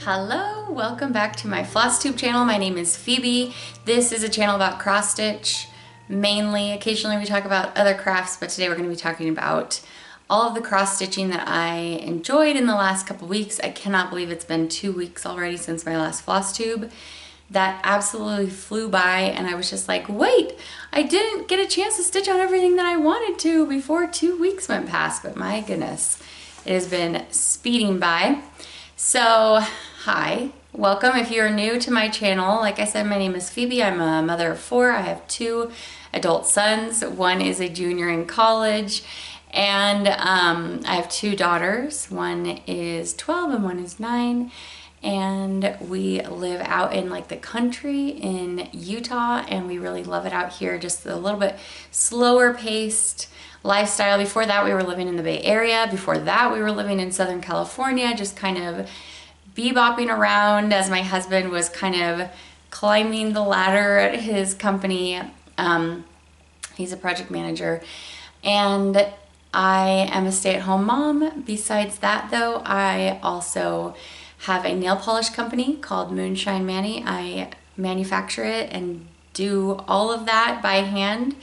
Hello, welcome back to my Flosstube channel. My name is Phoebe. This is a channel about cross stitch mainly. Occasionally we talk about other crafts, but today we're going to be talking about all of the cross stitching that I enjoyed in the last couple weeks. I cannot believe it's been 2 weeks already since my last Flosstube. That absolutely flew by, and I was just like, wait, I didn't get a chance to stitch on everything that I wanted to before 2 weeks went past, but my goodness, it has been speeding by. So, hi, welcome. If you're new to my channel, like I said, my name is Phoebe. I'm a mother of 4. I have 2 adult sons. One is a junior in college, and I have 2 daughters. One is 12 and one is 9. And we live out in like the country in Utah, and we really love it out here. Just a little bit slower paced lifestyle. Before that we were living in the Bay Area. Before that we were living in Southern California, just kind of bebopping around as my husband was kind of climbing the ladder at his company. He's a project manager, and I am a stay-at-home mom. Besides that though, I also have a nail polish company called Moonshine Mani. I manufacture it and do all of that by hand.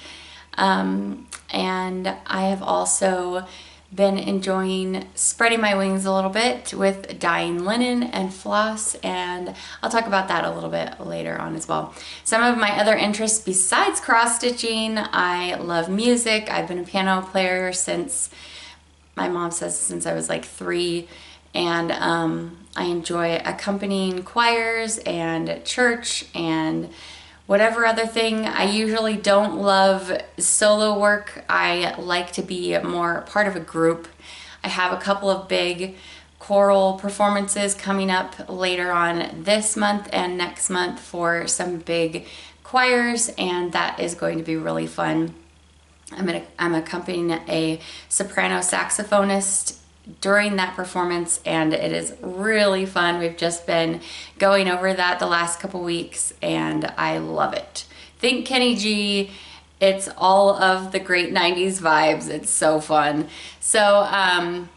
And I have also been enjoying spreading my wings a little bit with dyeing linen and floss, and I'll talk about that a little bit later on as well. Some of my other interests besides cross stitching: I love music. I've been a piano player since, my mom says, since I was like 3, and I enjoy accompanying choirs and church and whatever other thing. I usually don't love solo work. I like to be more part of a group. I have a couple of big choral performances coming up later on this month and next month for some big choirs, and that is going to be really fun. I'm accompanying a soprano saxophonist during that performance, and it is really fun. We've just been going over that the last couple weeks, and I love it. Think Kenny G. It's all of the great 90s vibes. It's so fun. So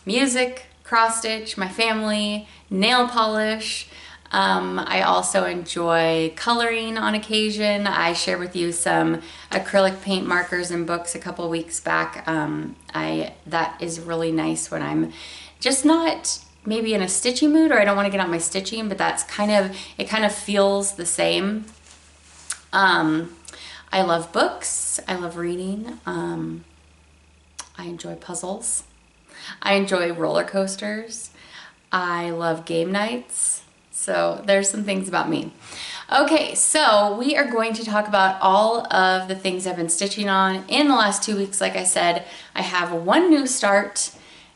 music, cross stitch, my family, nail polish. I also enjoy coloring on occasion. I shared with you some acrylic paint markers and books a couple weeks back. That is really nice when I'm just not maybe in a stitchy mood, or I don't want to get on my stitching, but that's it kind of feels the same. I love books. I love reading. I enjoy puzzles. I enjoy roller coasters. I love game nights. So there's some things about me. Okay, so we are going to talk about all of the things I've been stitching on in the last 2 weeks. Like I said, I have 1 new start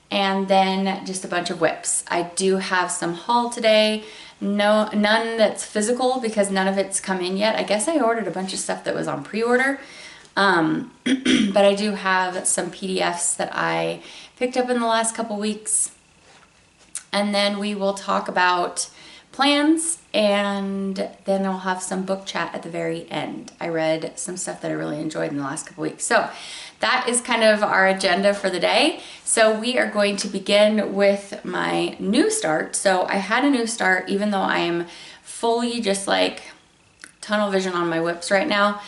and then just a bunch of whips. I do have some haul today. None that's physical because none of it's come in yet. I guess I ordered a bunch of stuff that was on pre-order. But I do have some PDFs that I picked up in the last couple weeks. And then we will talk about plans, and then I'll have some book chat at the very end. I read some stuff that I really enjoyed in the last couple weeks. So that is kind of our agenda for the day. So we are going to begin with my new start. So I had a new start, even though I am fully just like tunnel vision on my whips right now.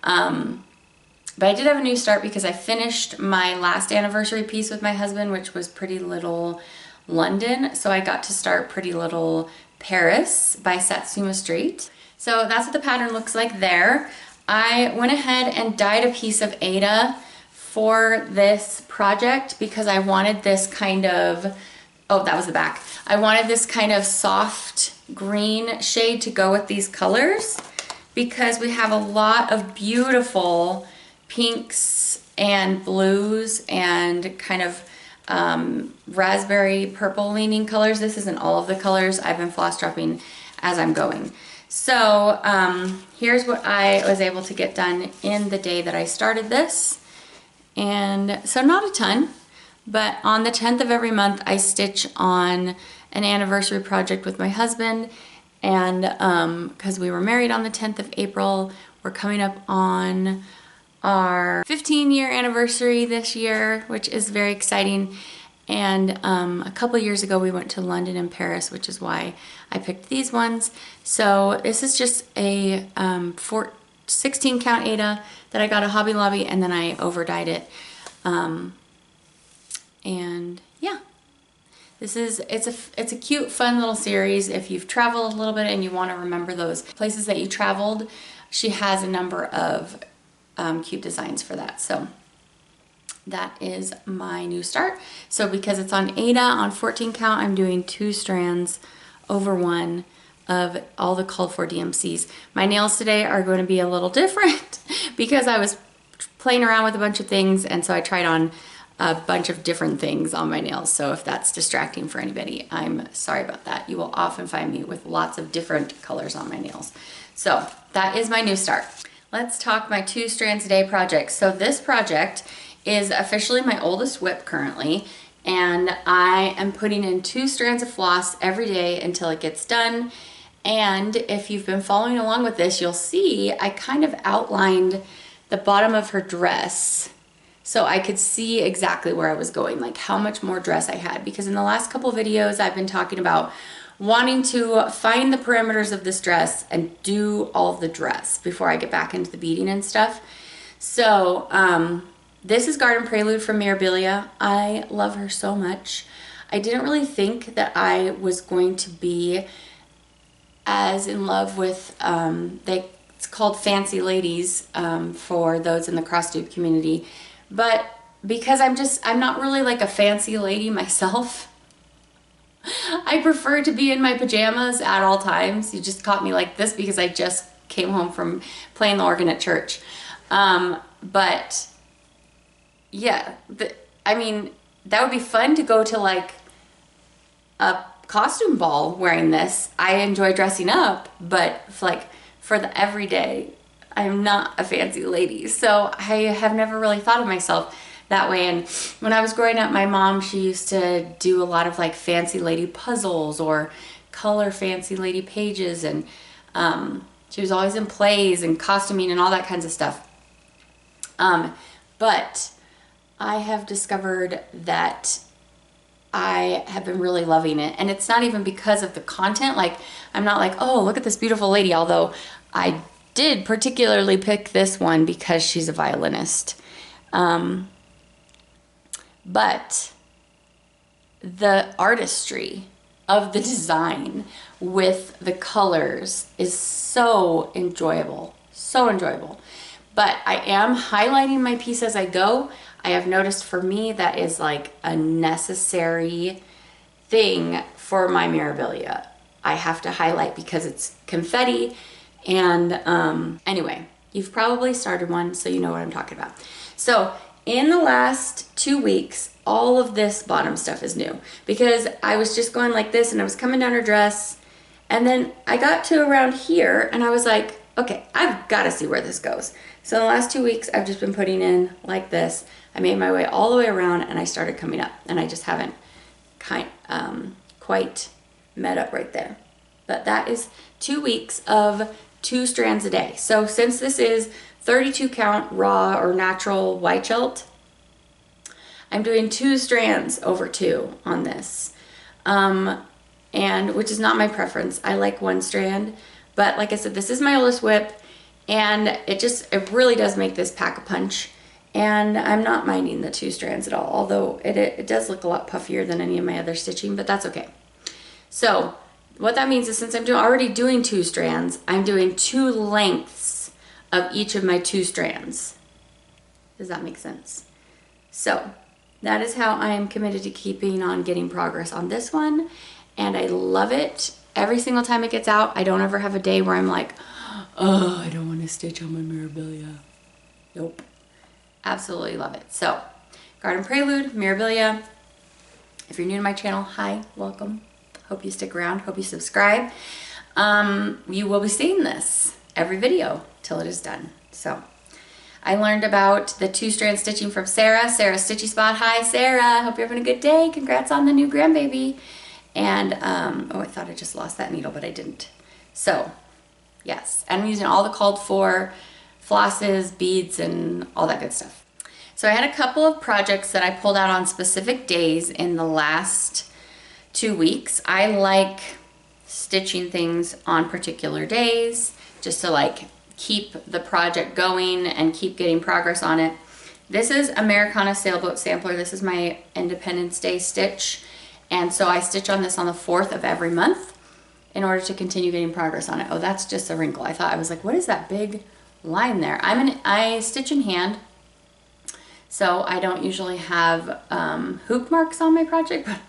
But I did have a new start because I finished my last anniversary piece with my husband, which was Pretty Little London. So I got to start Pretty Little Paris by Satsuma Street. So that's what the pattern looks like there. I went ahead and dyed a piece of Ada for this project because I wanted this kind of, oh, that was the back. I wanted this kind of soft green shade to go with these colors because we have a lot of beautiful pinks and blues and kind of raspberry purple leaning colors. This isn't all of the colors. I've been floss dropping as I'm going. So here's what I was able to get done in the day that I started this. And so not a ton, but on the 10th of every month I stitch on an anniversary project with my husband, and because we were married on the 10th of April, we're coming up on our 15-year anniversary this year, which is very exciting. And a couple years ago we went to London and Paris, which is why I picked these ones. So this is just a 16 count Aida that I got at Hobby Lobby, and then I over dyed it. And yeah, it's a cute, fun little series. If you've traveled a little bit and you want to remember those places that you traveled, she has a number of cute designs for that. So that is my new start. So because it's on Aida on 14 count, I'm doing 2 strands over 1 of all the called for DMCs. My nails today are going to be a little different because I was playing around with a bunch of things, and so I tried on a bunch of different things on my nails. So if that's distracting for anybody, I'm sorry about that. You will often find me with lots of different colors on my nails. So that is my new start. Let's talk my 2 strands a day project. So this project is officially my oldest whip currently, and I am putting in 2 strands of floss every day until it gets done. And if you've been following along with this, you'll see I kind of outlined the bottom of her dress so I could see exactly where I was going, like how much more dress I had, because in the last couple videos I've been talking about wanting to find the perimeters of this dress and do all of the dress before I get back into the beading and stuff. So this is Garden Prelude from Mirabilia. I love her so much. I didn't really think that I was going to be as in love with, it's called Fancy Ladies for those in the Crosstube community. But because I'm not really like a fancy lady myself, I prefer to be in my pajamas at all times. You just caught me like this because I just came home from playing the organ at church. But yeah, I mean, that would be fun to go to like a costume ball wearing this. I enjoy dressing up, but for the everyday, I'm not a fancy lady. So I have never really thought of myself that way. And when I was growing up, my mom, she used to do a lot of like fancy lady puzzles or color fancy lady pages. And she was always in plays and costuming and all that kinds of stuff. But I have discovered that I have been really loving it. And it's not even because of the content. Like, I'm not like, oh, look at this beautiful lady. Although I did particularly pick this one because she's a violinist. But the artistry of the design with the colors is so enjoyable. So enjoyable. But I am highlighting my piece as I go. I have noticed for me that is like a necessary thing for my Mirabilia. I have to highlight because it's confetti. And anyway, you've probably started one, so you know what I'm talking about. So in the last 2 weeks, all of this bottom stuff is new because I was just going like this and I was coming down her dress. And then I got to around here and I was like, okay, I've got to see where this goes. So in the last 2 weeks, I've just been putting in like this. I made my way all the way around and I started coming up, and I just haven't quite met up right there. But that is 2 weeks of 2 strands a day. So since this is 32 count raw or natural white gelt, I'm doing 2 strands over 2 on this. And which is not my preference. I like 1 strand, but like I said, this is my oldest whip, and it really does make this pack a punch. And I'm not minding the 2 strands at all, although it does look a lot puffier than any of my other stitching, but that's okay. So what that means is since I'm already doing 2 strands, I'm doing 2 lengths of each of my 2 strands. Does that make sense? So that is how I am committed to keeping on getting progress on this one, and I love it. Every single time it gets out, I don't ever have a day where I'm like, oh, I don't want to stitch on my Mirabilia. Nope. Absolutely love it. So, Garden Prelude, Mirabilia. If you're new to my channel, hi, welcome. Hope you stick around. Hope you subscribe. You will be seeing this every video till it is done. So, I learned about the 2-strand stitching from Sarah. Sarah's Stitchy Spot. Hi, Sarah. Hope you're having a good day. Congrats on the new grandbaby. And, oh, I thought I just lost that needle, but I didn't. So, yes. And I'm using all the called for flosses, beads, and all that good stuff. So I had a couple of projects that I pulled out on specific days in the last 2 weeks. I like stitching things on particular days just to like keep the project going and keep getting progress on it. This is Americana Sailboat Sampler. This is my Independence Day stitch. And so I stitch on this on the 4th of every month in order to continue getting progress on it. Oh, that's just a wrinkle. I thought, I was like, what is that big line there? I stitch in hand, so I don't usually have hoop marks on my project, but I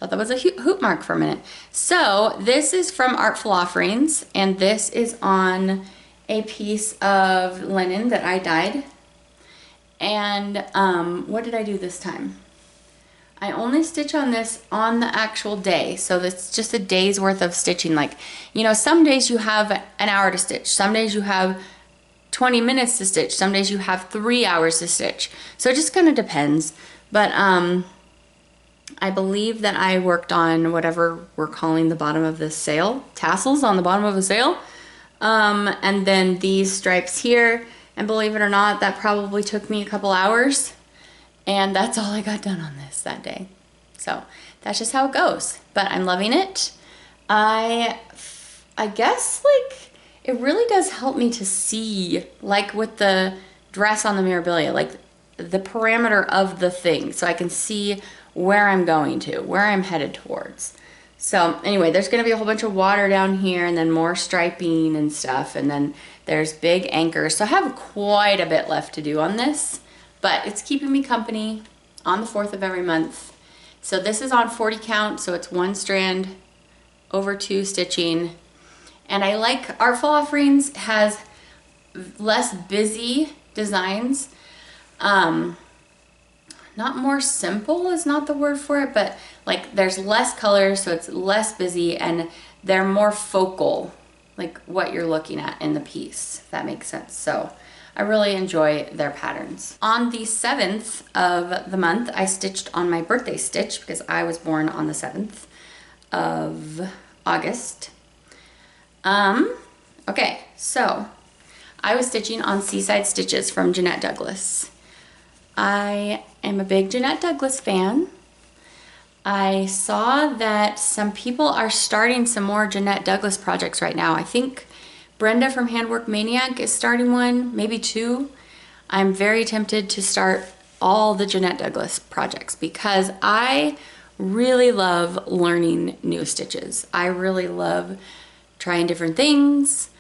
thought that was a hoop mark for a minute. So this is from Artful Offerings, and this is on a piece of linen that I dyed. And what did I do this time? I only stitch on this on the actual day, so that's just a day's worth of stitching. Like, you know, some days you have an hour to stitch, some days you have 20 minutes to stitch, some days you have 3 hours to stitch. So it just kind of depends. But I believe that I worked on whatever we're calling the bottom of this sail, tassels on the bottom of the sail. And then these stripes here, and believe it or not, that probably took me a couple hours. And that's all I got done on this that day. So that's just how it goes. But I'm loving it. I guess like it really does help me to see, like with the dress on the Mirabilia, like the parameter of the thing. So I can see where I'm going to, where I'm headed towards. So anyway, there's gonna be a whole bunch of water down here and then more striping and stuff. And then there's big anchors. So I have quite a bit left to do on this. But it's keeping me company on the 4th of every month. So this is on 40 count, so it's 1 strand over 2 stitching. And I like Artful Offerings has less busy designs. Not more simple is not the word for it, but like there's less colors, so it's less busy, and they're more focal, like what you're looking at in the piece, if that makes sense. So I really enjoy their patterns. On the 7th of the month, I stitched on my birthday stitch because I was born on the 7th of August. Okay, so I was stitching on Seaside Stitches from Jeannette Douglas. I am a big Jeannette Douglas fan. I saw that some people are starting some more Jeannette Douglas projects right now. I think Brenda from Handwork Maniac is starting one, maybe 2. I'm very tempted to start all the Jeannette Douglas projects because I really love learning new stitches. I really love trying different things,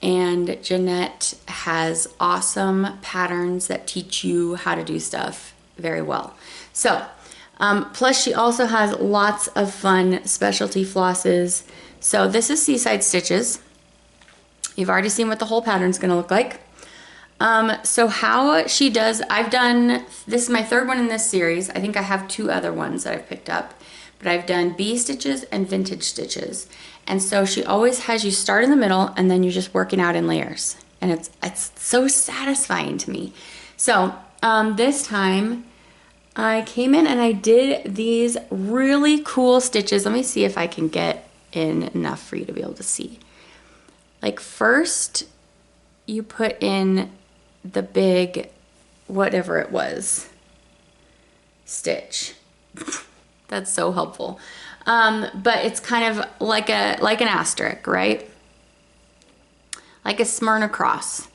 and Jeannette has awesome patterns that teach you how to do stuff very well. So, plus she also has lots of fun specialty flosses. So this is Seaside Stitches. You've already seen what the whole pattern's gonna look like. So how she does, this is my 3rd one in this series. I think I have 2 other ones that I've picked up, but I've done bee stitches and vintage stitches. And so she always has you start in the middle and then you're just working out in layers. And it's so satisfying to me. So this time I came in and I did these really cool stitches. Let me see if I can get in enough for you to be able to see. Like first you put in the big, whatever it was, stitch. That's so helpful. But it's kind of like an asterisk, right? Like a Smyrna cross.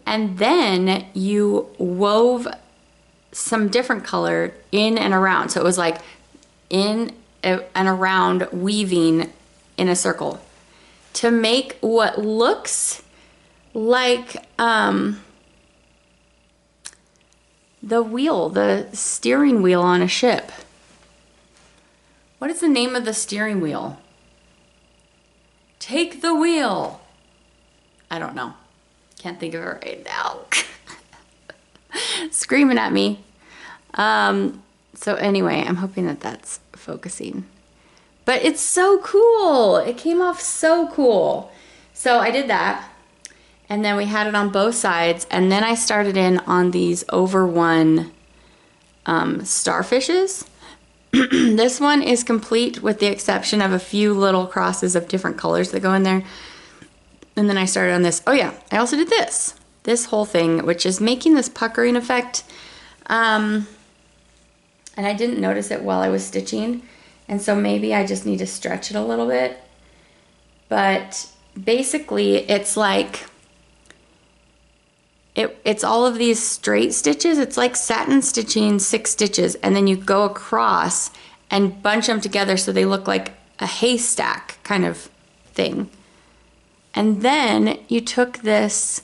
And then you wove some different color in and around. So it was like in and around weaving in a circle to make what looks like the steering wheel on a ship. What is the name of the steering wheel? Take the wheel. I don't know. Can't think of it right now. Screaming at me. So anyway, I'm hoping that that's focusing. But it's so cool. It came off so cool. So I did that. And then we had it on both sides. And then I started in on these over-one starfishes. This one is complete with the exception of a few little crosses of different colors that go in there. And then I started on this. Oh yeah, I also did this whole thing, which is making this puckering effect. And I didn't notice it while I was stitching, and so maybe I just need to stretch it a little bit. But basically it's like, it's all of these straight stitches. It's like satin stitching 6 stitches, and then you go across and bunch them together so they look like a haystack kind of thing. And then you took this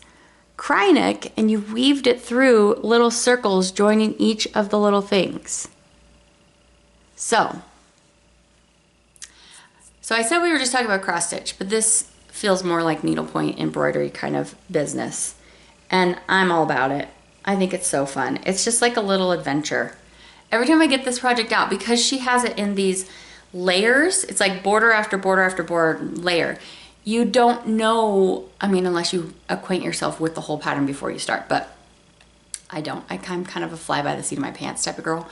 Krynic and you weaved it through little circles joining each of the little things. So I said we were just talking about cross stitch, but this feels more like needlepoint embroidery kind of business. And I'm all about it. I think it's so fun. It's just like a little adventure. Every time I get this project out, because she has it in these layers, it's like border after border after border layer. You don't know, I mean, unless you acquaint yourself with the whole pattern before you start, but I don't. I'm kind of a fly by the seat of my pants type of girl.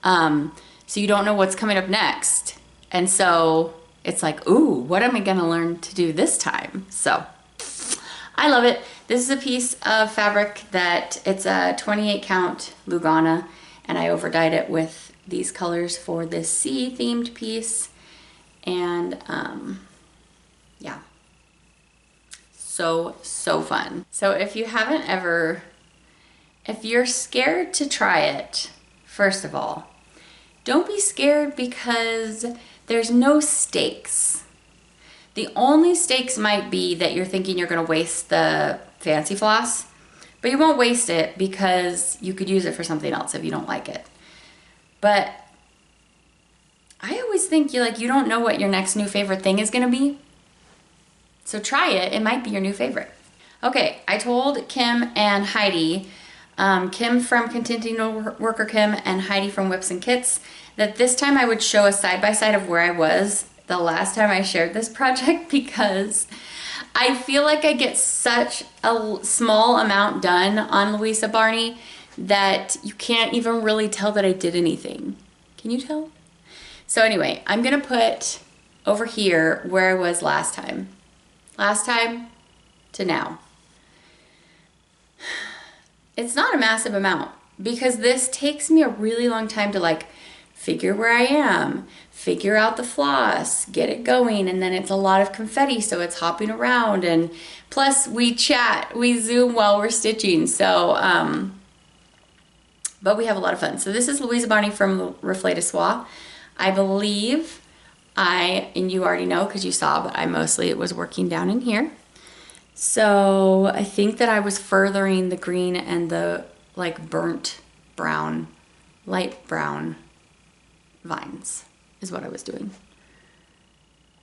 So you don't know what's coming up next. And so it's like, ooh, what am I gonna learn to do this time? So I love it. This is a piece of fabric that it's a 28 count Lugana, and I overdyed it with these colors for this sea themed piece. And yeah, so fun. So if you haven't ever, if you're scared to try it, first of all, don't be scared because there's no stakes. The only stakes might be that you're thinking you're gonna waste the fancy floss, but you won't waste it because you could use it for something else if you don't like it. But I always think you don't know what your next new favorite thing is gonna be. So try it, it might be your new favorite. Okay, I told Kim and Heidi, Kim from Contenting Worker Kim and Heidi from Whips and Kits, that this time I would show a side-by-side of where I was the last time I shared this project, because I feel like I get such a small amount done on Louisa Barney that you can't even really tell that I did anything. Can you tell? So anyway, I'm gonna put over here where I was last time. Last time to now. It's not a massive amount because this takes me a really long time to like figure where I am, figure out the floss, get it going, and then it's a lot of confetti, so it's hopping around, and plus we chat, we Zoom while we're stitching, so but we have a lot of fun. So this is Louisa Barney from Reflets. I believe and you already know because you saw, but I mostly it was working down in here. So I think that I was furthering the green and the like burnt brown, light brown vines is what I was doing.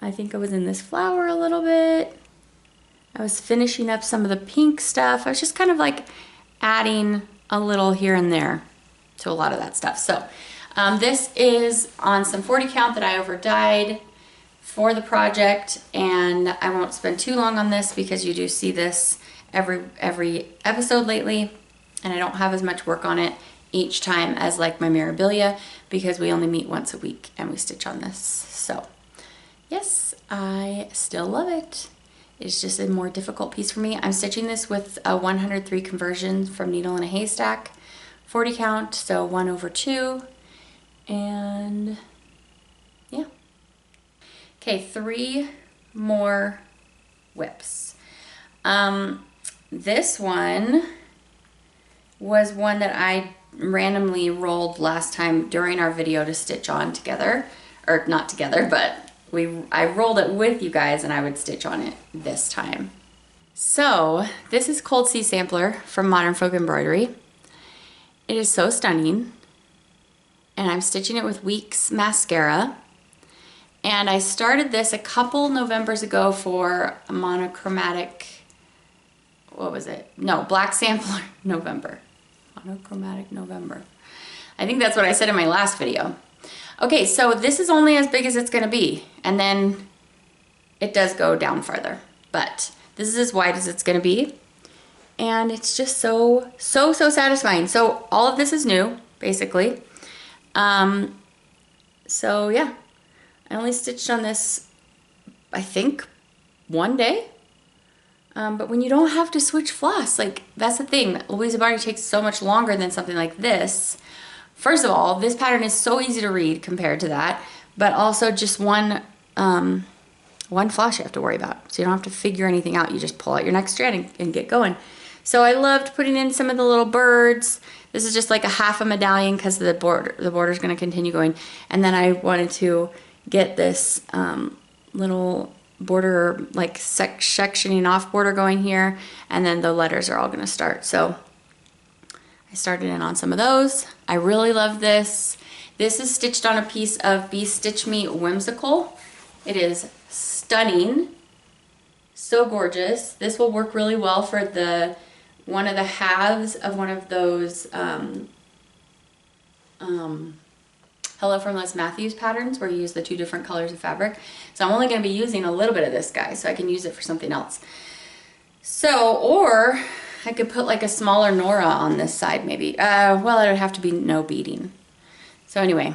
I think I was in this flower a little bit. I was finishing up some of the pink stuff. I was just kind of like adding a little here and there to a lot of that stuff. So this is on some 40 count that I overdyed for the project, and I won't spend too long on this because you do see this every episode lately, and I don't have as much work on it each time as like my Mirabilia because we only meet once a week and we stitch on this. So yes, I still love it. It's just a more difficult piece for me. I'm stitching this with a 103 conversion from Needle in a Haystack, 40 count, so 1/2, and yeah. Okay, 3 more whips. This one was one that I randomly rolled last time during our video to stitch on together, or not together, but I rolled it with you guys and I would stitch on it this time. So this is Cold Sea Sampler from Modern Folk Embroidery. It is so stunning, and I'm stitching it with Weeks mascara. And I started this a couple Novembers ago for a monochromatic, what was it? No, Black Sampler November. Monochromatic November. I think that's what I said in my last video. Okay, so this is only as big as it's gonna be, and then it does go down farther, but this is as wide as it's gonna be, and it's just so satisfying. So all of this is new, basically. So yeah, I only stitched on this, I think, one day. But when you don't have to switch floss, like that's the thing. Louisa Barney takes so much longer than something like this. First of all, this pattern is so easy to read compared to that, but also just one floss you have to worry about. So you don't have to figure anything out. You just pull out your next strand and get going. So I loved putting in some of the little birds. This is just like a half a medallion because the border is going to continue going. And then I wanted to get this little border, like sectioning off border going here, and then the letters are all going to start. So I started in on some of those. I really love this. This is stitched on a piece of Be Stitch Me Whimsical. It is stunning, so gorgeous. This will work really well for one of the halves of one of those Hello from Les Matthews patterns where you use the 2 different colors of fabric. So I'm only going to be using a little bit of this guy so I can use it for something else. So, or I could put like a smaller Nora on this side maybe. Well, it would have to be no beading. So anyway,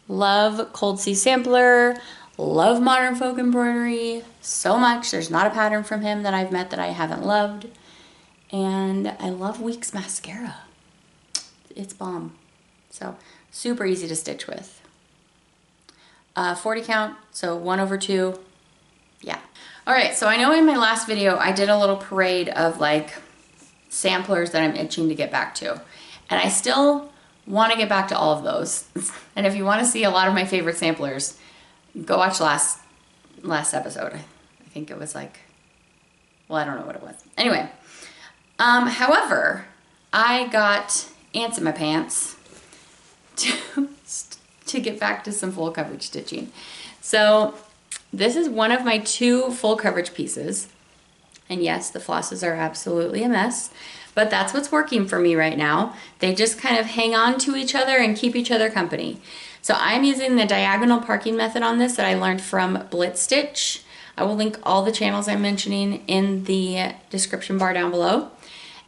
love Cold Sea Sampler, love Modern Folk Embroidery so much. There's not a pattern from him that I've met that I haven't loved. And I love Weeks Mascara. It's bomb. So super easy to stitch with. 40 count, so 1/2. Yeah. All right, so I know in my last video I did a little parade of like samplers that I'm itching to get back to. And I still want to get back to all of those. And if you want to see a lot of my favorite samplers, go watch last episode. I think it was like, well, I don't know what it was. Anyway, however, I got ants in my pants to get back to some full coverage stitching. So this is one of my 2 full coverage pieces. And yes, the flosses are absolutely a mess, but that's what's working for me right now. They just kind of hang on to each other and keep each other company. So I'm using the diagonal parking method on this that I learned from Blitz Stitch. I will link all the channels I'm mentioning in the description bar down below.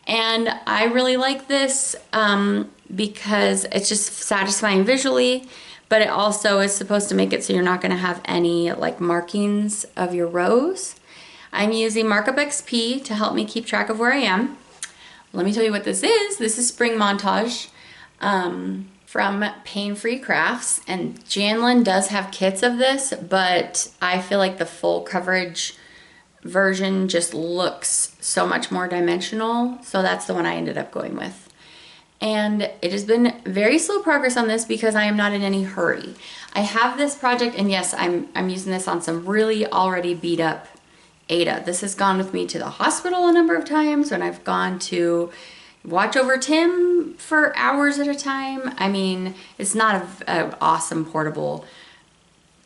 And I really like this because it's just satisfying visually, but it also is supposed to make it so you're not going to have any like markings of your rows. I'm using Markup XP to help me keep track of where I am. Let me tell you what this is. This is Spring Montage from Paine Free Crafts, and Janlin does have kits of this, but I feel like the full coverage version just looks so much more dimensional, so that's the one I ended up going with. And it has been very slow progress on this because I am not in any hurry. I have this project, and yes, I'm using this on some really already beat up Ada. This has gone with me to the hospital a number of times when I've gone to watch over Tim for hours at a time. I mean, it's not an awesome portable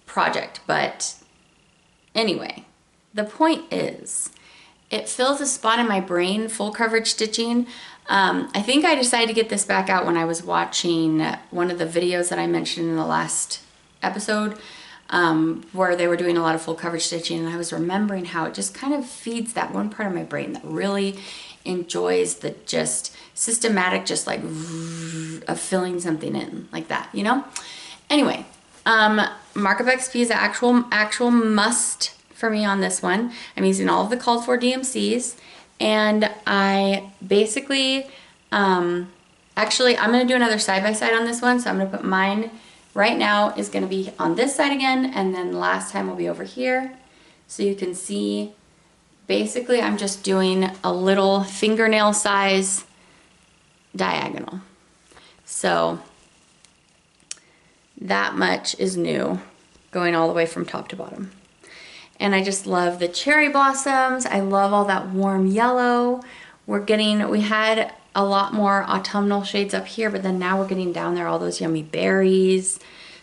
project, but anyway, the point is, it fills a spot in my brain, full coverage stitching. I think I decided to get this back out when I was watching one of the videos that I mentioned in the last episode, where they were doing a lot of full coverage stitching, and I was remembering how it just kind of feeds that one part of my brain that really enjoys the just systematic, just like of filling something in like that, you know? Anyway, Markup XP is an actual must for me on this one. I'm using all of the called for DMCs, and I basically, actually I'm gonna do another side-by-side on this one, so I'm gonna put mine right now is gonna be on this side again, and then last time will be over here. So you can see, basically I'm just doing a little fingernail size diagonal. So that much is new, going all the way from top to bottom. And I just love the cherry blossoms. I love all that warm yellow. We had a lot more autumnal shades up here, but then now we're getting down there, all those yummy berries.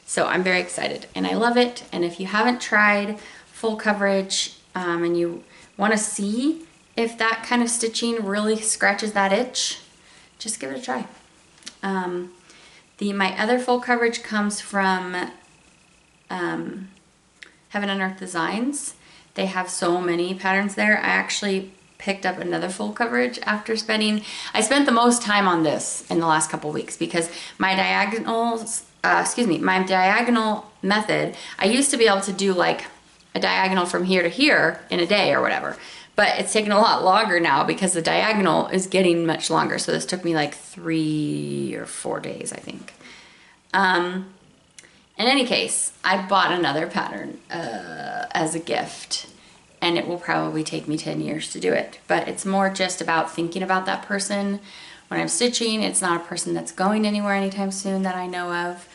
So I'm very excited and I love it. And if you haven't tried full coverage and you want to see if that kind of stitching really scratches that itch, just give it a try. My other full coverage comes from Heaven and Earth Designs. They have so many patterns there. I actually picked up another full coverage after I spent the most time on this in the last couple weeks because my diagonals, my diagonal method, I used to be able to do like a diagonal from here to here in a day or whatever. but it's taken a lot longer now because the diagonal is getting much longer. So this took me like 3 or 4 days, I think. In any case, I bought another pattern as a gift, and it will probably take me 10 years to do it. But it's more just about thinking about that person when I'm stitching. It's not a person that's going anywhere anytime soon that I know of.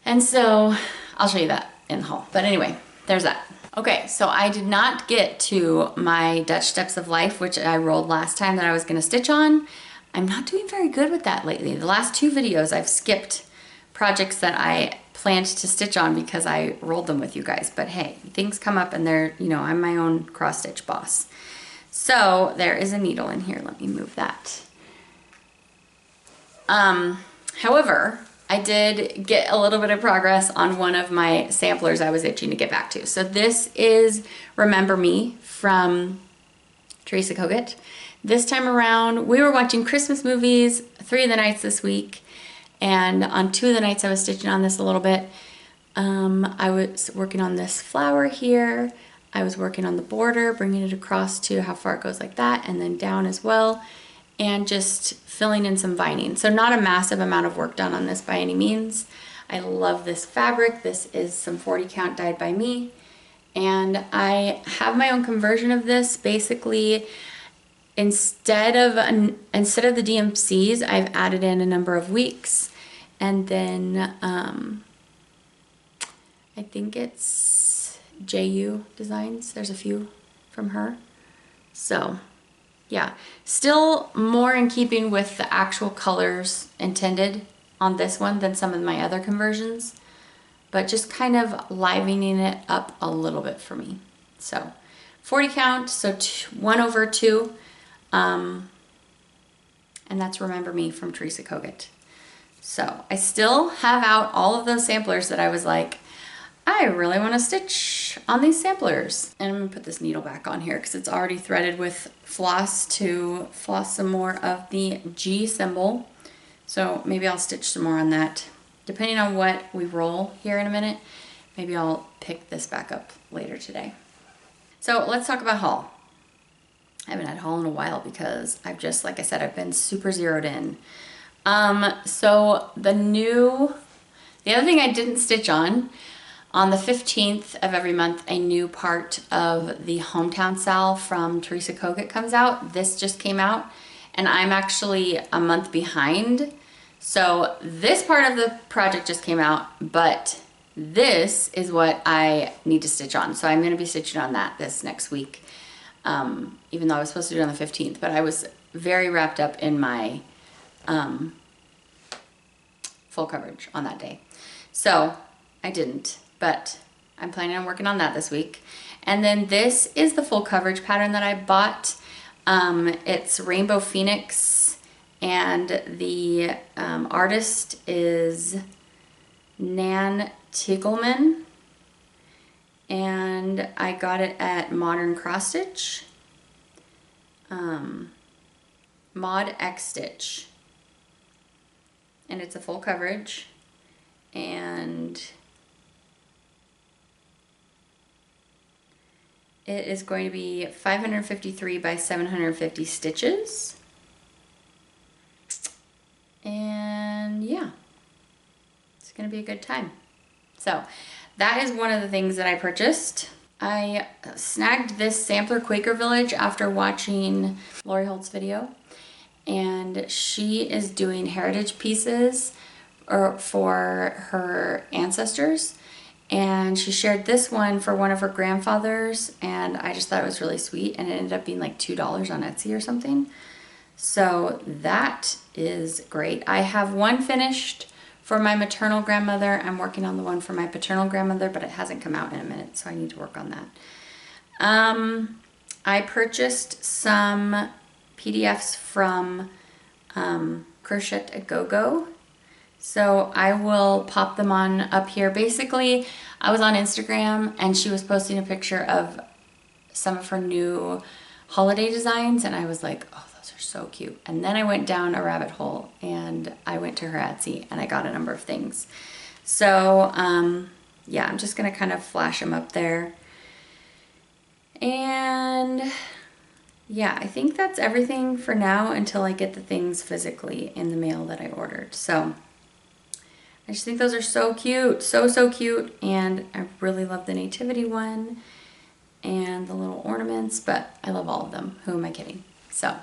And so I'll show you that in the haul. But anyway, there's that. Okay, so I did not get to my Dutch Steps of Life, which I rolled last time that I was gonna stitch on. I'm not doing very good with that lately. The last 2 videos I've skipped projects that I planned to stitch on because I rolled them with you guys. But hey, things come up and they're, you know, I'm my own cross stitch boss. So there is a needle in here. Let me move that. However, I did get a little bit of progress on one of my samplers I was itching to get back to. So this is Remember Me from Teresa Kogut. This time around, we were watching Christmas movies 3 of the nights this week. And on 2 of the nights I was stitching on this a little bit. I was working on this flower here. I was working on the border, bringing it across to how far it goes like that, and then down as well, and just filling in some vining. So not a massive amount of work done on this by any means. I love this fabric. This is some 40 count dyed by me. And I have my own conversion of this. Basically, instead of the DMCs, I've added in a number of weeks. And then I think it's JU Designs. There's a few from her. So yeah, still more in keeping with the actual colors intended on this one than some of my other conversions, but just kind of livening it up a little bit for me. So 40 count, so 1/2. And that's Remember Me from Teresa Kogut. So I still have out all of those samplers that I was like, I really want to stitch on these samplers. And I'm gonna put this needle back on here because it's already threaded with floss to floss some more of the G symbol. So maybe I'll stitch some more on that. Depending on what we roll here in a minute, maybe I'll pick this back up later today. So let's talk about haul. I haven't had haul in a while because I've just, like I said, I've been super zeroed in. So the other thing I didn't stitch on the 15th of every month, a new part of the Hometown Sal from Teresa Kogut comes out. This just came out, and I'm actually a month behind. So this part of the project just came out, but this is what I need to stitch on. So I'm gonna be stitching on that this next week. Even though I was supposed to do it on the 15th, but I was very wrapped up in my full coverage on that day. So I didn't, but I'm planning on working on that this week. And then this is the full coverage pattern that I bought. It's Rainbow Phoenix, and the artist is Nan Tigelman. And I got it at Modern Cross Stitch, Mod X Stitch, and it's a full coverage, and it is going to be 553 by 750 stitches, and yeah, it's going to be a good time. So that is one of the things that I purchased. I snagged this sampler Quaker Village after watching Lori Holt's video, and she is doing heritage pieces for her ancestors, and she shared this one for one of her grandfathers, and I just thought it was really sweet, and it ended up being like $2 on Etsy or something. So that is great. I have one finished for my maternal grandmother. I'm working on the one for my paternal grandmother, but it hasn't come out in a minute, so I need to work on that. I purchased some PDFs from Crocette at Gogo, so I will pop them on up here. Basically, I was on Instagram and she was posting a picture of some of her new holiday designs, and I was like, oh, those are so cute. And then I went down a rabbit hole and I went to her Etsy and I got a number of things. So yeah, I'm just gonna kind of flash them up there. And yeah, I think that's everything for now until I get the things physically in the mail that I ordered. So I just think those are so cute, so cute. And I really love the nativity one and the little ornaments, but I love all of them. Who am I kidding? So,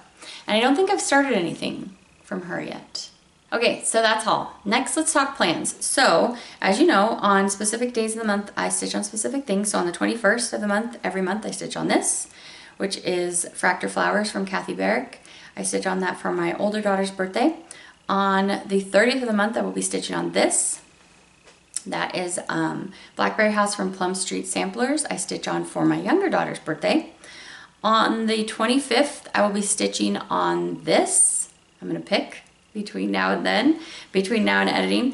and I don't think I've started anything from her yet. Okay, so that's all. Next, let's talk plans. So, as you know, on specific days of the month, I stitch on specific things. So on the 21st of the month, every month, I stitch on this, which is Fractor Flowers from Kathy Barrick. I stitch on that for my older daughter's birthday. On the 30th of the month, I will be stitching on this. That is Blackberry House from Plum Street Samplers. I stitch on for my younger daughter's birthday. On the 25th, I will be stitching on this. I'm gonna pick between now and then, between now and editing.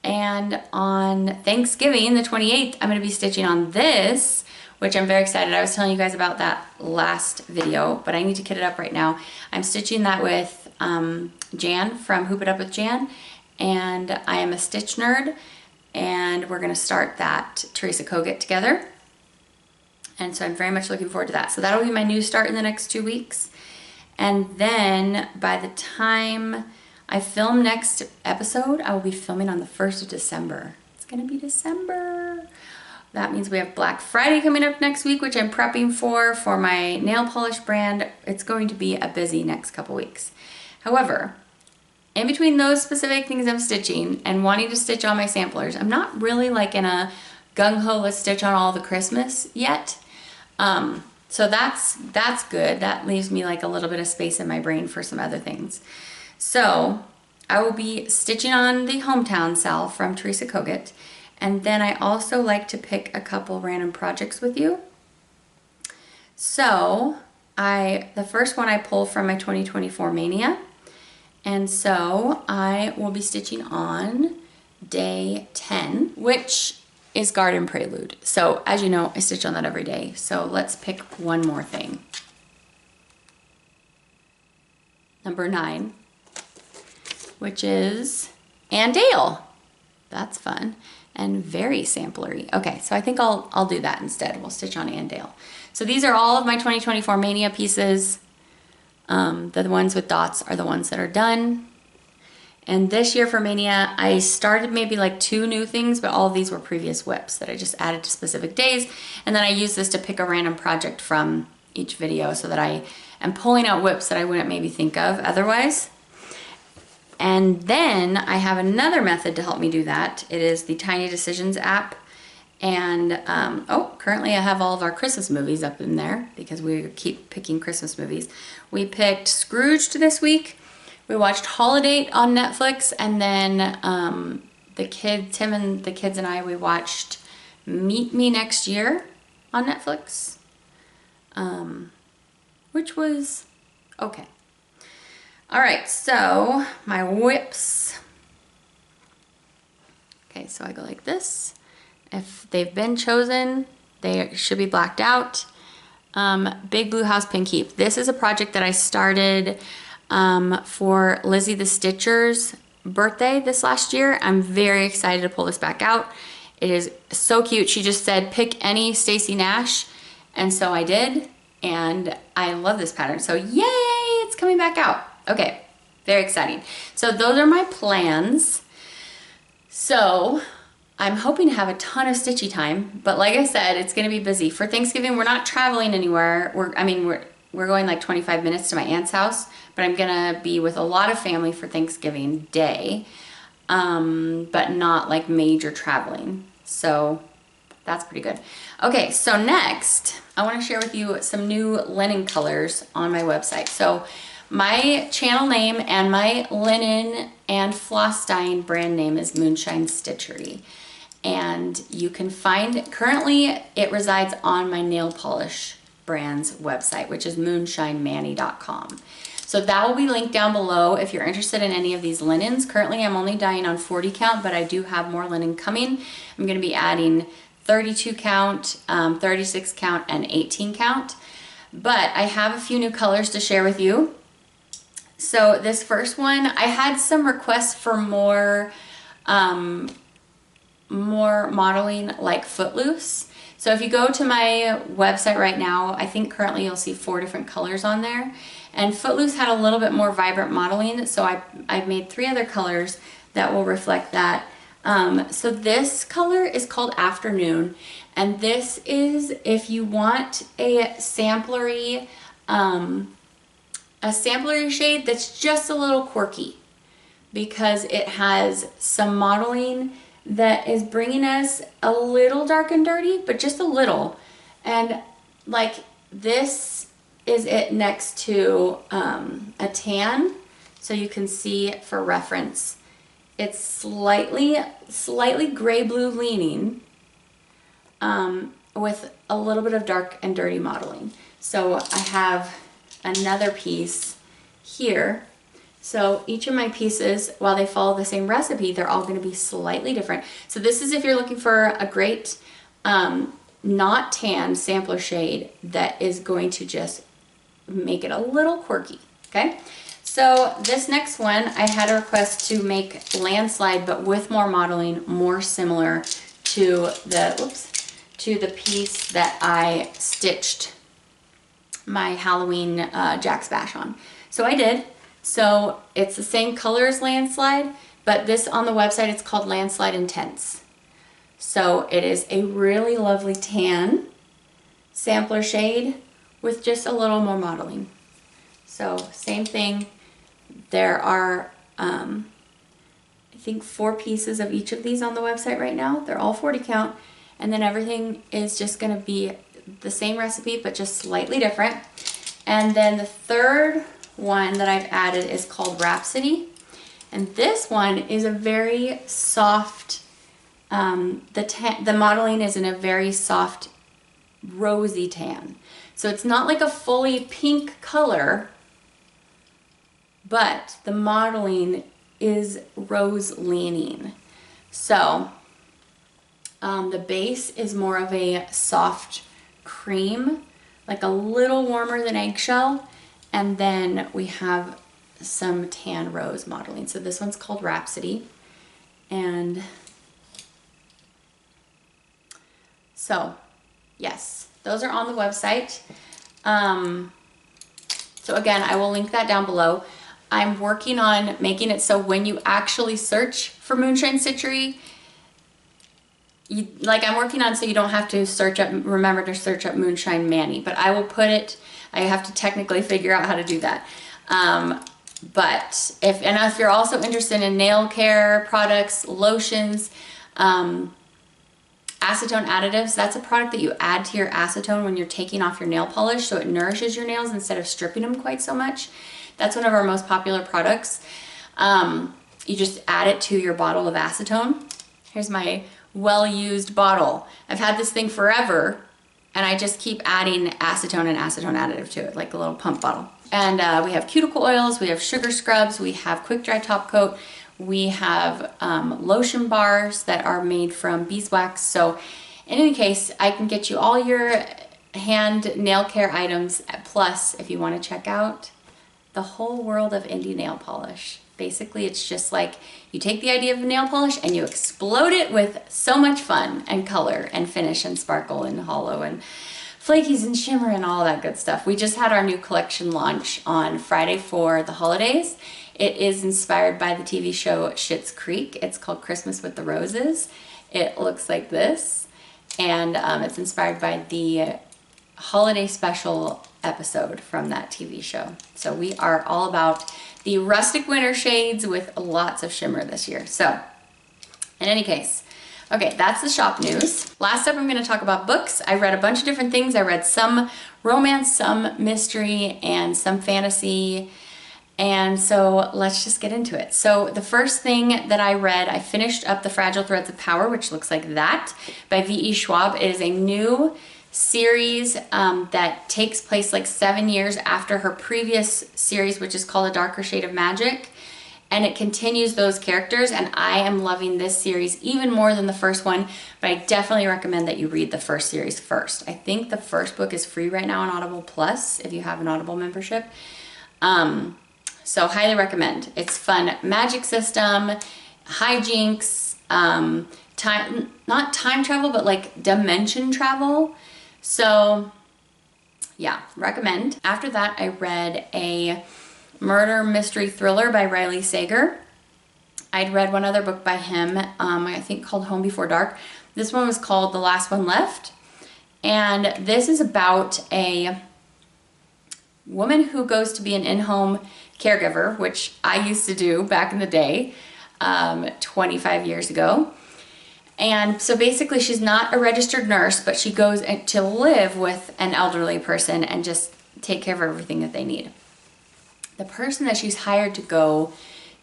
And on Thanksgiving, the 28th, I'm gonna be stitching on this, which I'm very excited. I was telling you guys about that last video, but I need to kit it up right now. I'm stitching that with Jan from Hoop It Up with Jan, and I am a stitch nerd, and we're gonna start that Teresa Kogut together. And so I'm very much looking forward to that. So that'll be my new start in the next 2 weeks. And then by the time I film next episode, I will be filming on the 1st of December. It's gonna be December. That means we have Black Friday coming up next week, which I'm prepping for my nail polish brand. It's going to be a busy next couple weeks. However, in between those specific things I'm stitching and wanting to stitch on my samplers, I'm not really like in a gung-ho, let's stitch on all the Christmas yet. So that's good. That leaves me like a little bit of space in my brain for some other things. So I will be stitching on the Hometown Sal from Teresa Kogut. And then I also like to pick a couple random projects with you. So the first one I pull from my 2024 Mania. And so I will be stitching on day 10, which is Garden Prelude. So as you know, I stitch on that every day. So let's pick one more thing. Number 9, which is Ann Dale. That's fun and very samplery. Okay, so I think I'll do that instead. We'll stitch on Ann Dale. So these are all of my 2024 Mania pieces. The ones with dots are the ones that are done. And this year for Mania, I started maybe like 2 new things, but all of these were previous whips that I just added to specific days. And then I use this to pick a random project from each video so that I am pulling out whips that I wouldn't maybe think of otherwise. And then I have another method to help me do that. It is the Tiny Decisions app. And currently I have all of our Christmas movies up in there because we keep picking Christmas movies. We picked Scrooged this week. We watched Holiday on Netflix, and then Tim and the kids and I, we watched Meet Me Next Year on Netflix, which was okay. All right, so my whips. Okay, so I go like this. If they've been chosen, they should be blacked out. Big Blue House Pin Keep. This is a project that I started for Lizzie the Stitcher's birthday this last year. I'm very excited to pull this back out. It is so cute. She just said, pick any Stacy Nash. And so I did, and I love this pattern. So yay, it's coming back out. Okay, very exciting. So those are my plans. So I'm hoping to have a ton of stitchy time, but like I said, it's gonna be busy. For Thanksgiving, we're not traveling anywhere. We're going like 25 minutes to my aunt's house, but I'm gonna be with a lot of family for Thanksgiving Day, but not like major traveling. So that's pretty good. Okay, so next, I wanna share with you some new linen colors on my website. So my channel name and my linen and floss dyeing brand name is Moonshine Stitchery. And you can find, currently it resides on my nail polish brand's website, which is moonshinemani.com. So that will be linked down below if you're interested in any of these linens. Currently I'm only dyeing on 40 count, but I do have more linen coming. I'm gonna be adding 32 count, 36 count, and 18 count. But I have a few new colors to share with you. So this first one, I had some requests for more modeling like Footloose. So if you go to my website right now, I think currently you'll see 4 different colors on there. And Footloose had a little bit more vibrant modeling, so I've made 3 other colors that will reflect that. So this color is called Afternoon, and this is if you want a samplery shade that's just a little quirky, because it has some modeling that is bringing us a little dark and dirty, but just a little. And like this is it next to a tan, so you can see for reference. It's slightly gray blue leaning with a little bit of dark and dirty modeling. So I have another piece here. So each of my pieces, while they follow the same recipe, they're all going to be slightly different. So this is if you're looking for a great not tan sampler shade that is going to just make it a little quirky, okay? So this next one, I had a request to make Landslide, but with more modeling, more similar to the piece that I stitched my Halloween Jack's Bash on. So I did. So it's the same color as Landslide, but this on the website, it's called Landslide Intense. So it is a really lovely tan sampler shade with just a little more modeling. So same thing. There are, I think 4 pieces of each of these on the website right now. They're all 40 count, and then everything is just gonna be the same recipe, but just slightly different. And then the third one that I've added is called Rhapsody. And this one is a very soft, the modeling is in a very soft rosy tan. So it's not like a fully pink color, but the modeling is rose leaning. So the base is more of a soft cream, like a little warmer than eggshell. And then we have some tan rose modeling. So this one's called Rhapsody. And so, yes, those are on the website. So again, I will link that down below. I'm working on making it so when you actually search for Moonshine Stitchery, I'm working on so you don't have to remember to search up Moonshine Mani, but I will put it, I have to technically figure out how to do that. But if you're also interested in nail care products, lotions, acetone additives, that's a product that you add to your acetone when you're taking off your nail polish, so it nourishes your nails instead of stripping them quite so much. That's one of our most popular products. You just add it to your bottle of acetone. Here's my well-used bottle. I've had this thing forever, and I just keep adding acetone and acetone additive to it, like a little pump bottle. And we have cuticle oils, we have sugar scrubs, we have quick dry top coat, we have lotion bars that are made from beeswax. So in any case, I can get you all your hand nail care items, plus if you want to check out the whole world of indie nail polish. Basically, it's just like you take the idea of a nail polish and you explode it with so much fun and color and finish and sparkle and hollow and flakies and shimmer and all that good stuff. We just had our new collection launch on Friday for the holidays. It is inspired by the TV show Schitt's Creek. It's called Christmas with the Roses. It looks like this, and it's inspired by the holiday special episode from that TV show. So we are all about the rustic winter shades with lots of shimmer this year. So in any case, okay, that's the shop news. Last up, I'm going to talk about books. I read a bunch of different things. I read some romance, some mystery, and some fantasy. And so let's just get into it. So the first thing that I read, I finished up The Fragile Threads of Power, which looks like that, by V.E. Schwab. It is a new series that takes place like 7 years after her previous series, which is called A Darker Shade of Magic. And it continues those characters, and I am loving this series even more than the first one, but I definitely recommend that you read the first series first. I think the first book is free right now on Audible Plus if you have an Audible membership. So highly recommend. It's fun magic system, hijinks, not time travel, but like dimension travel. So yeah, recommend. After that, I read a murder mystery thriller by Riley Sager. I'd read one other book by him, I think called Home Before Dark. This one was called The Last One Left. And this is about a woman who goes to be an in-home caregiver, which I used to do back in the day, 25 years ago. And so basically she's not a registered nurse, but she goes to live with an elderly person and just take care of everything that they need. The person that she's hired to go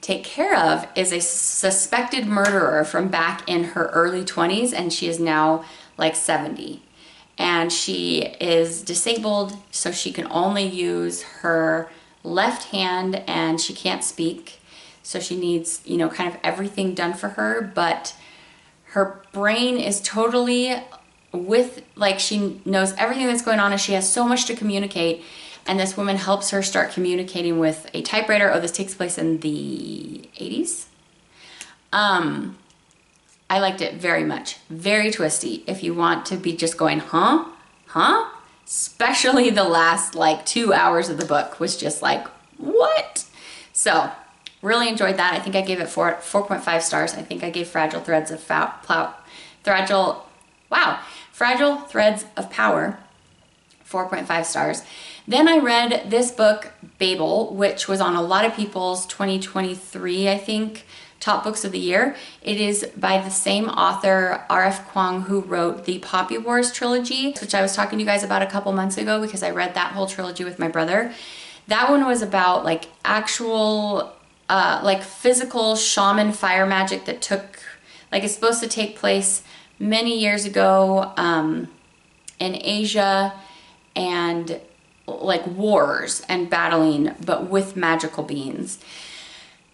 take care of is a suspected murderer from back in her early 20s, and she is now like 70. And she is disabled, so she can only use her left hand and she can't speak. So she needs, you know, kind of everything done for her, but her brain is totally with, like, she knows everything that's going on and she has so much to communicate. And this woman helps her start communicating with a typewriter. Oh, this takes place in the 80s. I liked it very much. Very twisty. If you want to be just going, huh? Especially the last like 2 hours of the book was just like, what? So really enjoyed that. I think I gave it 4.5 stars. I think I gave Fragile Threads of Fragile Threads of Power 4.5 stars. Then I read this book, Babel, which was on a lot of people's 2023, I think, top books of the year. It is by the same author, R.F. Kuang, who wrote the Poppy Wars trilogy, which I was talking to you guys about a couple months ago because I read that whole trilogy with my brother. That one was about like actual, like physical shaman fire magic that took, like it's supposed to take place many years ago in Asia, and like wars and battling, but with magical beings.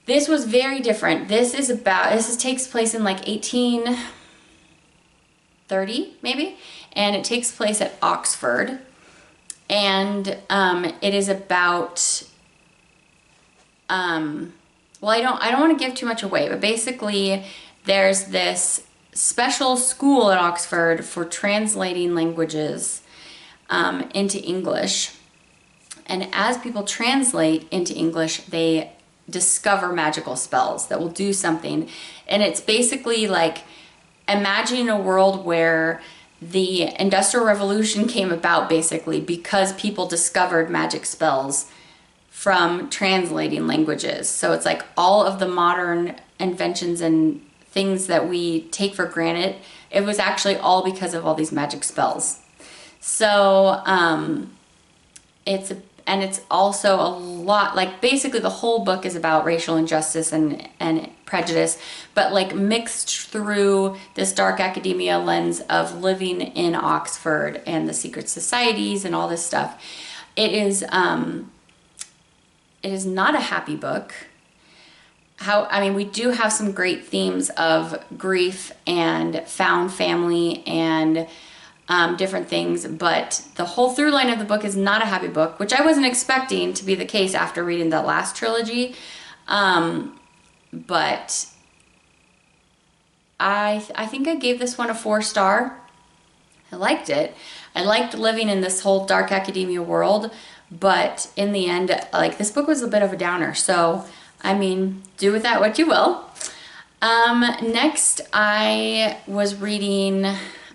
This was very different. This takes place in like 1830 maybe, and it takes place at Oxford. And it is about, well, I don't want to give too much away, but basically there's this special school at Oxford for translating languages into English. And as people translate into English, they discover magical spells that will do something. And it's basically like imagining a world where the Industrial Revolution came about basically because people discovered magic spells from translating languages. So it's like all of the modern inventions and things that we take for granted, it was actually all because of all these magic spells. So it's also a lot, like basically the whole book is about racial injustice and prejudice, but like mixed through this dark academia lens of living in Oxford and the secret societies and all this stuff. It is not a happy book. We do have some great themes of grief and found family and different things, but the whole through line of the book is not a happy book, which I wasn't expecting to be the case after reading the last trilogy. But I think I gave this one a 4-star. I liked it. I liked living in this whole dark academia world, but in the end, like, this book was a bit of a downer. So, I mean, do with that what you will. Next, I was reading,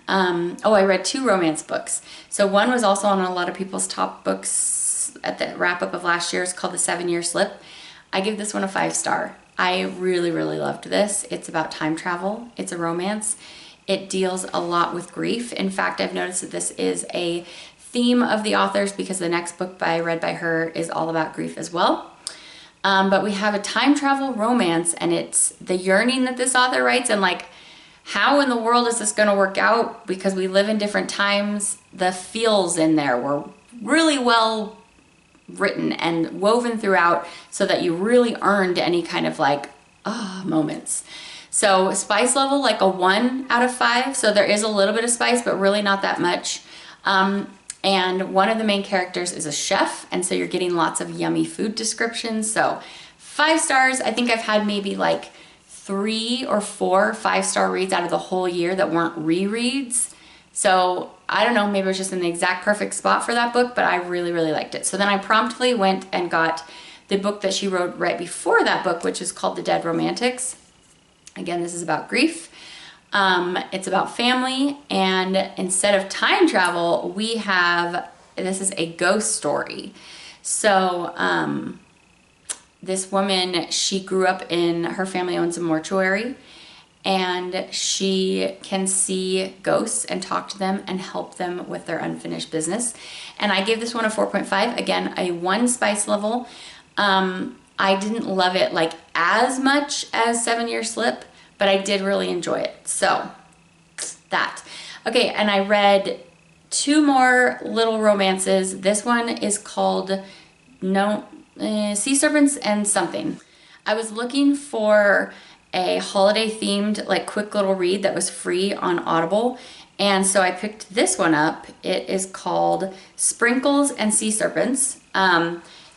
I read 2 romance books. So one was also on a lot of people's top books at the wrap-up of last year. It's called The 7-Year Slip. I give this one a 5-star. I really, really loved this. It's about time travel. It's a romance. It deals a lot with grief. In fact, I've noticed that this is a theme of the author's because the next book read by her is all about grief as well. But we have a time travel romance, and it's the yearning that this author writes, and like, how in the world is this going to work out? Because we live in different times. The feels in there were really well written and woven throughout so that you really earned any kind of like, moments. So spice level, like a 1 out of 5. So there is a little bit of spice, but really not that much. And one of the main characters is a chef, and so you're getting lots of yummy food descriptions. So 5 stars. I think I've had maybe like 3 or 4 5-star reads out of the whole year that weren't rereads. So I don't know, maybe it was just in the exact perfect spot for that book, but I really, really liked it. So then I promptly went and got the book that she wrote right before that book, which is called The Dead Romantics. Again, this is about grief. It's about family, and instead of time travel, we have, this is a ghost story. So this woman, she grew up in, her family owns a mortuary, and she can see ghosts and talk to them and help them with their unfinished business. And I gave this one a 4.5, again, a 1 spice level. I didn't love it like as much as 7 Year Slip, but I did really enjoy it. So that. Okay, and I read 2 more little romances. This one is called Sea Serpents and Something. I was looking for a holiday themed like quick little read that was free on Audible, and so I picked this one up. It is called Sprinkles and Sea Serpents.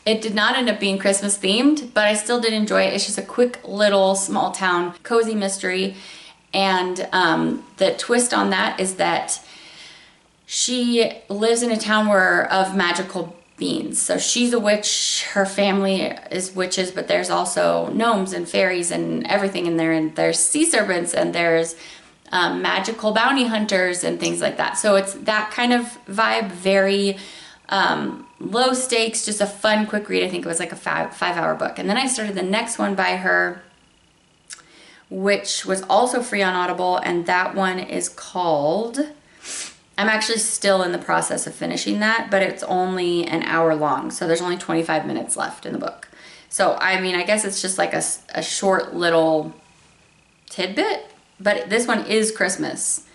It did not end up being Christmas themed, but I still did enjoy it. It's just a quick little small town cozy mystery, and the twist on that is that she lives in a town of magical beings. So she's a witch, her family is witches, but there's also gnomes and fairies and everything in there, and there's sea serpents, and there's magical bounty hunters and things like that. So it's that kind of vibe, very low stakes, just a fun quick read. I think it was like a 5-hour book. And then I started the next one by her, which was also free on Audible, and that one is called, I'm actually still in the process of finishing that, but it's only an hour long, so there's only 25 minutes left in the book. So I mean, I guess it's just like a short little tidbit, but this one is Christmas,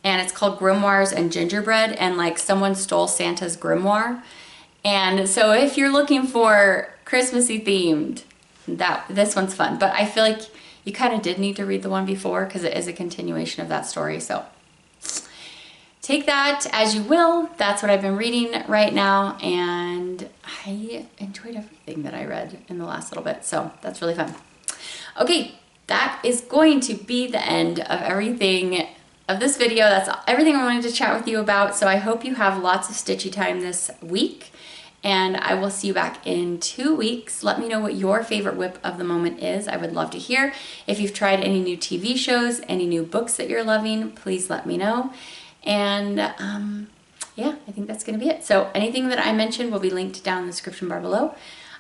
and it's called Grimoires and Gingerbread, and like someone stole Santa's grimoire. And so if you're looking for Christmassy themed, this one's fun. But I feel like you kind of did need to read the one before because it is a continuation of that story. So take that as you will. That's what I've been reading right now, and I enjoyed everything that I read in the last little bit. So that's really fun. Okay, that is going to be the end of everything of this video. That's everything I wanted to chat with you about. So I hope you have lots of stitchy time this week, and I will see you back in 2 weeks. Let me know what your favorite whip of the moment is. I would love to hear. If you've tried any new TV shows, any new books that you're loving, please let me know. And yeah, I think that's going to be it. So anything that I mentioned will be linked down in the description bar below.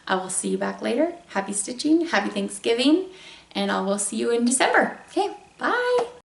I will see you back later. Happy stitching, happy Thanksgiving, and I will see you in December. Okay, bye.